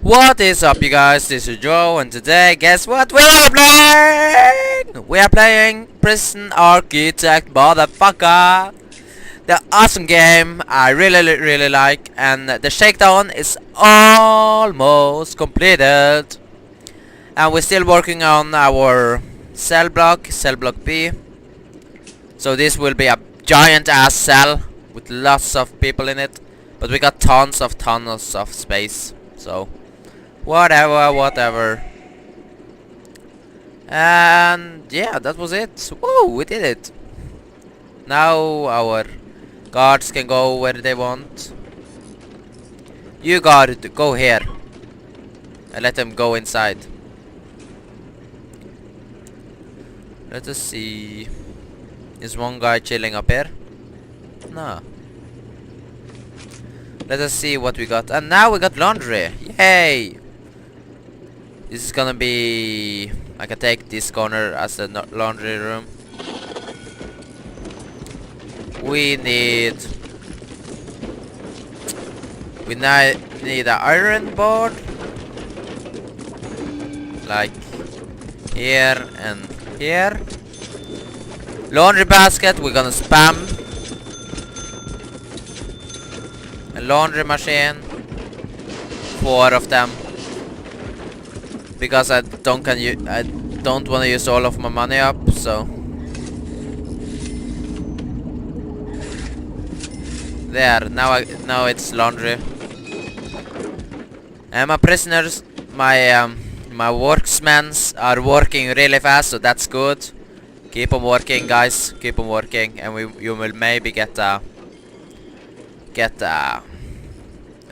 What is up, you guys? This is Joe, and today, guess what we are playing? We are playing Prison Architect, motherfucker. The awesome game I really like, and the shakedown is almost completed. And we're still working on our cell block B. So this will be a giant ass cell with lots of people in it, but we got tons of space. So whatever. And yeah, that was it. Woo, we did it. Now our guards can go where they want. You guard, go here. And let them go inside. Let us see. Is one guy chilling up here? No. Let us see what we got. And now we got laundry. Yay! This is gonna be... I can take this corner as a laundry room. We need... We need an iron board. Like here and here. Laundry basket, we're gonna spam. A laundry machine. 4 of them. Because I don't want to use all of my money up, so there. Now it's laundry. And my prisoners, my worksmen are working really fast, so that's good. Keep on working, guys. Keep on working, and you will maybe get a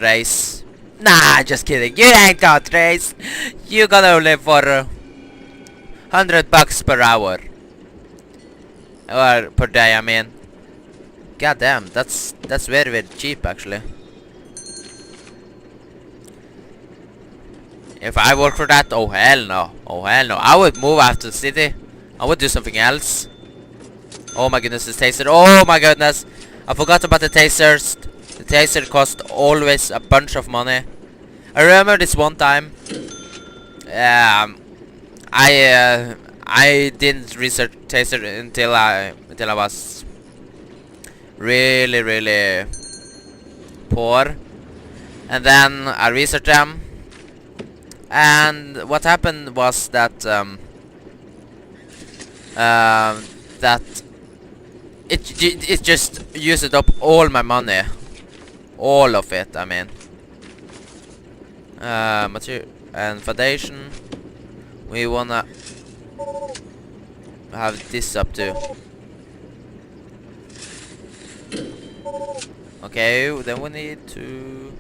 raise. Nah, just kidding. You ain't got raise. You gonna live for $100 per hour or per day. I mean, god damn, that's very cheap actually. If I work for that, oh hell no, I would move out to the city. I would do something else. Oh my goodness, this taser. Oh my goodness, I forgot about the tasers. The taser cost always a bunch of money. I remember this one time. I didn't research taser until I was really poor, and then I researched them. And what happened was that that it just used up all my money. All of it, I mean. Material and foundation. We wanna have this up too. Okay, then we need to.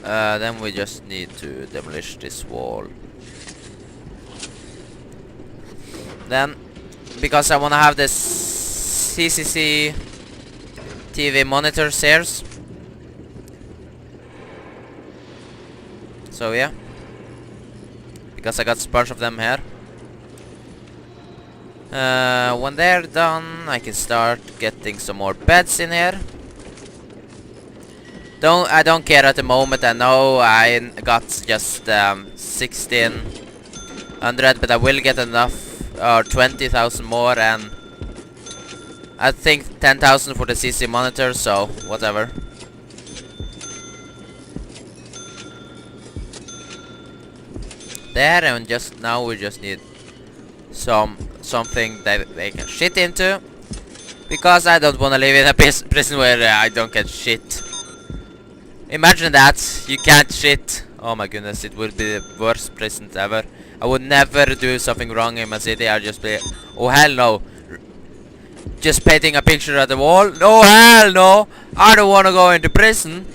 Then we just need to demolish this wall. Then, because I wanna have this CCC TV monitors here. So yeah, because I got a bunch of them here. When they're done, I can start getting some more beds in here. I don't care at the moment. I know I got just 1600, but I will get enough, or 20,000 more, and I think 10,000 for the CC monitor, so whatever. There, and just now we just need something that they can shit into, because I don't want to live in a prison where I don't get shit. Imagine that you can't shit. Oh my goodness, it would be the worst prison ever. I would never do something wrong in my city. I'd just be, oh hell no. Just painting a picture at the wall? No, hell no! I don't want to go into prison.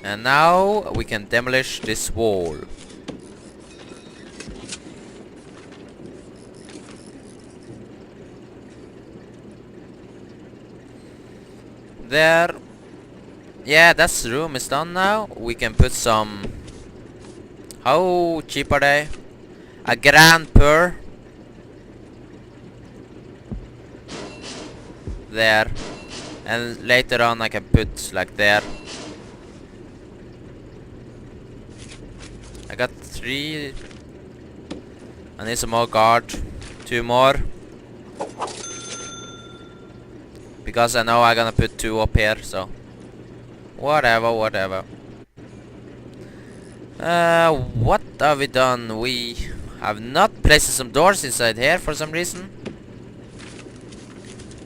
And now we can demolish this wall. There. Yeah, that's the room is done now. We can put some... How cheap are they? $1,000 per. there. And later on I can put like there. I got 3. I need some more guard. 2 more. Because I know I'm gonna put 2 up here, so. Whatever. What have we done? We have not placed some doors inside here for some reason.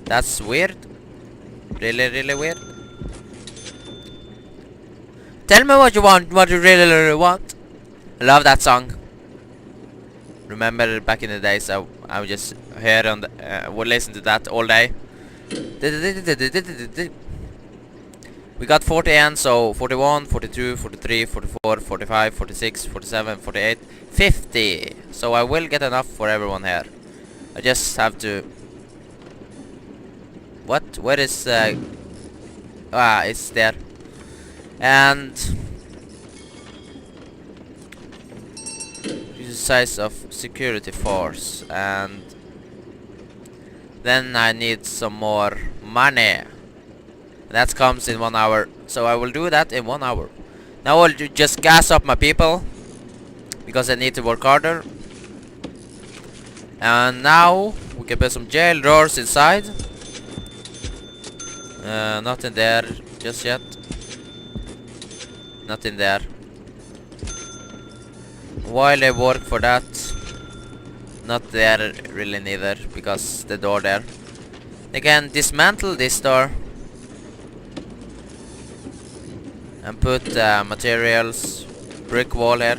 That's weird. Really weird. Tell me what you want, what you really want. I love that song. Remember back in the days I would just hear on the, would listen to that all day. We got 40 ends, so 41, 42, 43, 44, 45, 46, 47, 48, 50. So I will get enough for everyone here. I just have to... What? Where is... it's there. And... use the size of security force. And... then I need some more money. That comes in 1 hour. So I will do that in 1 hour. Now I'll just gas up my people. Because I need to work harder. And now we can put some jail doors inside. Nothing there just yet. Nothing there. While I work for that, not there really neither, because the door there. They can dismantle this door and put materials, brick wall here,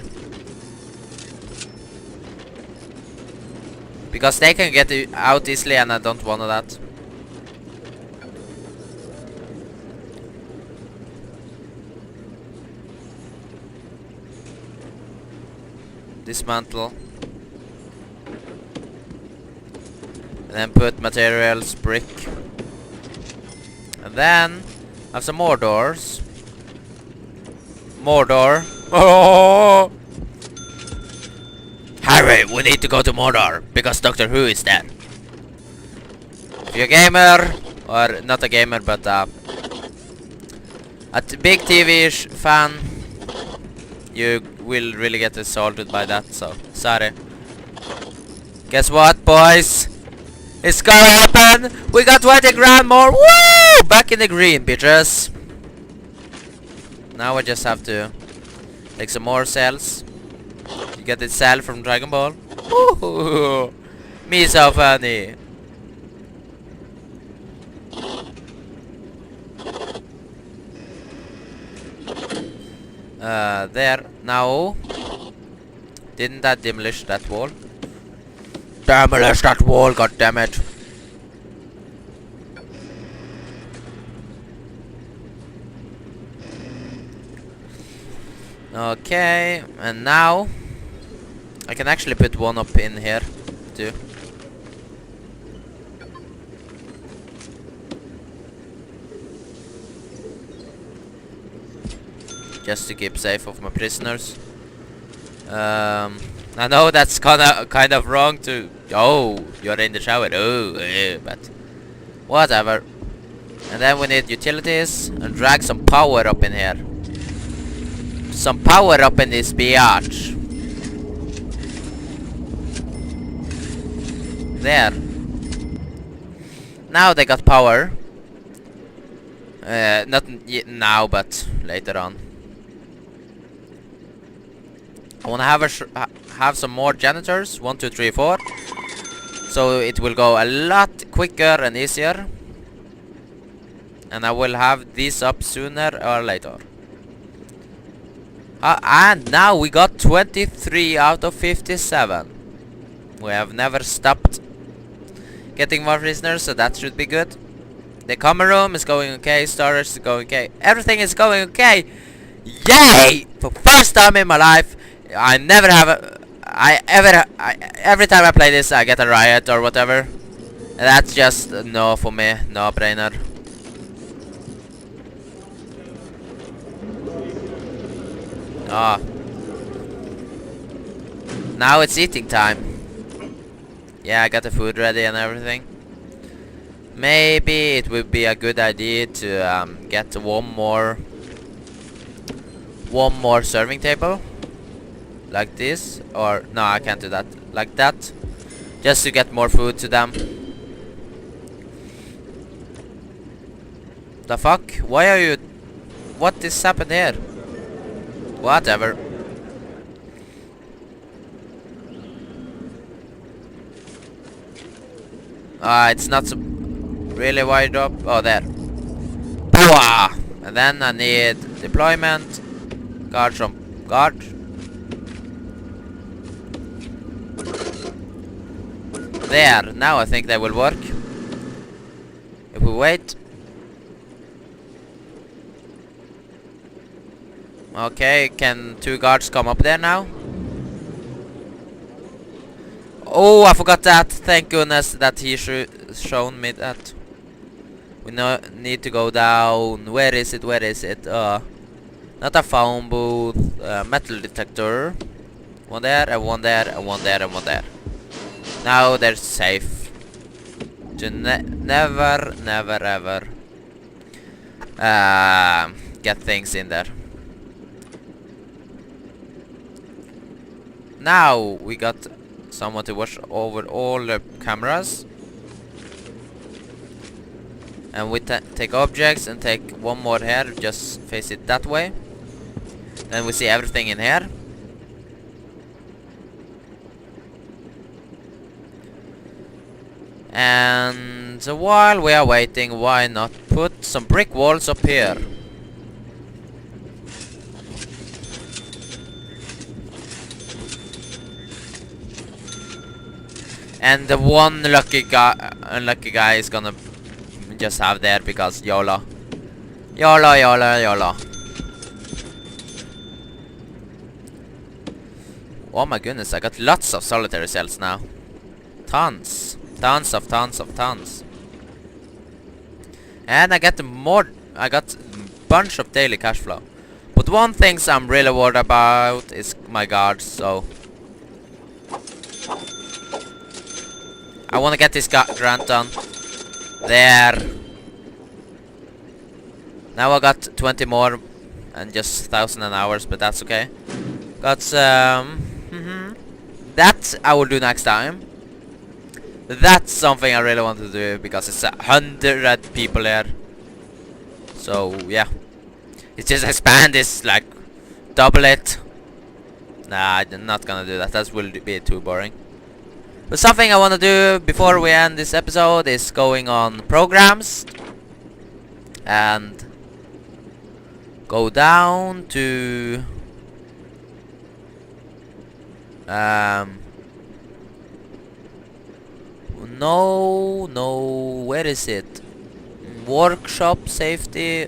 because they can get out easily, and I don't want that. Dismantle. And then put materials, brick. And then have some more doors. More door. Oh! Harry, we need to go to Mordor because Doctor Who is there. If you're a gamer, or not a gamer, but a big TV fan, you will really get assaulted by that, so sorry. Guess what, boys? It's gonna happen! We got 20 grand more! Woo! Back in the green, bitches! Now I just have to take some more cells. You get the cell from Dragon Ball. Ooh, me so funny. There. Now. Didn't that demolish that wall? Demolish that wall, god damn it. Okay, and now I can actually put one up in here too. Just to keep safe of my prisoners. I know that's kind of wrong to... Oh, you're in the shower. Oh, but whatever. And then we need utilities and drag some power up in here. Some power up in this biatch. There. Now they got power. Not now, but later on. I wanna have some more janitors. 1, 2, 3, 4. So it will go a lot quicker and easier. And I will have these up sooner or later. And now we got 23 out of 57. We have never stopped getting more prisoners, so that should be good. The common room is going okay. Storage is going okay. Everything is going okay. Yay! For first time in my life, I never have every time I play this, I get a riot or whatever. And that's just no for me. No brainer. Ah. Now it's eating time. Yeah, I got the food ready and everything. Maybe it would be a good idea to get one more serving table, like this, or no, I can't do that. Like that, just to get more food to them. The fuck? Why are you? What is happened here? Whatever. It's not so really wide up. Oh, there. Bwah! And then I need deployment. Guard from guard. There. Now I think they will work. If we wait. Okay, can 2 guards come up there now? Oh, I forgot that. Thank goodness that he shown me that. We need to go down. Where is it? Where is it? Not a phone booth. Metal detector. One there, and one there, and one there, and one there. Now they're safe. To never, never, ever get things in there. Now we got someone to watch over all the cameras. And we take objects and take one more here, just face it that way. Then we see everything in here. And while we are waiting, why not put some brick walls up here? And the one unlucky guy is gonna just have there because YOLO. YOLO, YOLO, YOLO. Oh my goodness, I got lots of solitary cells now. Tons. Tons of tons of tons. And I got a bunch of daily cash flow. But one thing I'm really worried about is my guards, so I wanna get this grant done. There. Now I got 20 more and just 1,000 hours, but that's okay. Got that I will do next time. That's something I really want to do because it's 100 people here. So yeah, it's just expand this, like double it. Nah, I'm not gonna do that. That will be too boring. But something I want to do before we end this episode is going on programs and go down to no, where is it? Workshop safety.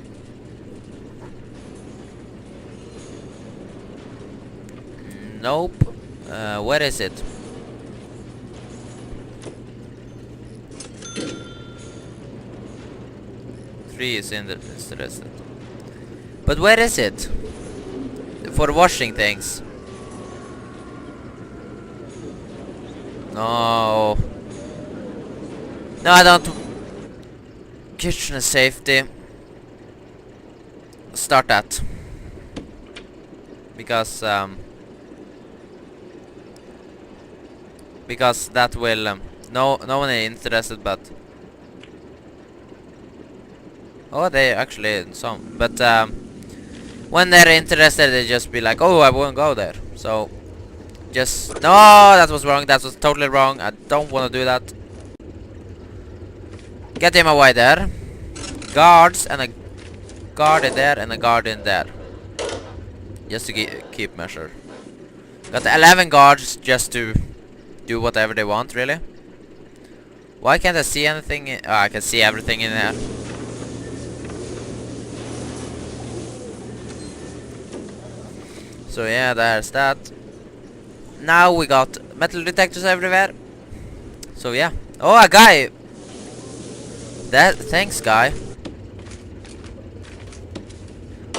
Nope. Where is it? Three is interested. But where is it? For washing things. No. No, I don't. Kitchen safety. Start that. Because that will no one is interested, but oh, they actually some, but when they're interested, they just be like, oh, I won't go there. So just no, that was wrong. That was totally wrong. I don't want to do that. Get him away there. Guards and a guard in there and a guard in there. Just to keep measure. Got 11 guards just to do whatever they want, really. Why can't I see anything? Oh, I can see everything in there. So yeah, there's that. Now we got metal detectors everywhere. So yeah. Oh, a guy. Thanks, guy.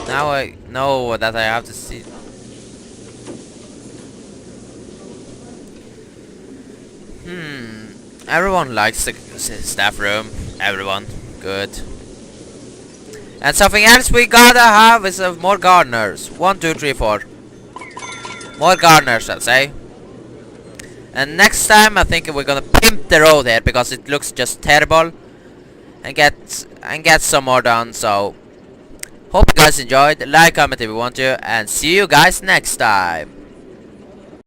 Now I know that I have to see. Everyone likes the staff room. everyone. Good. And something else we gotta have is more gardeners. 1, 2, 3, 4. More gardeners, I'll say. And next time I think we're gonna pimp the road here because it looks just terrible. And get some more done. So hope you guys enjoyed. Like, comment if you want to, and see you guys next time.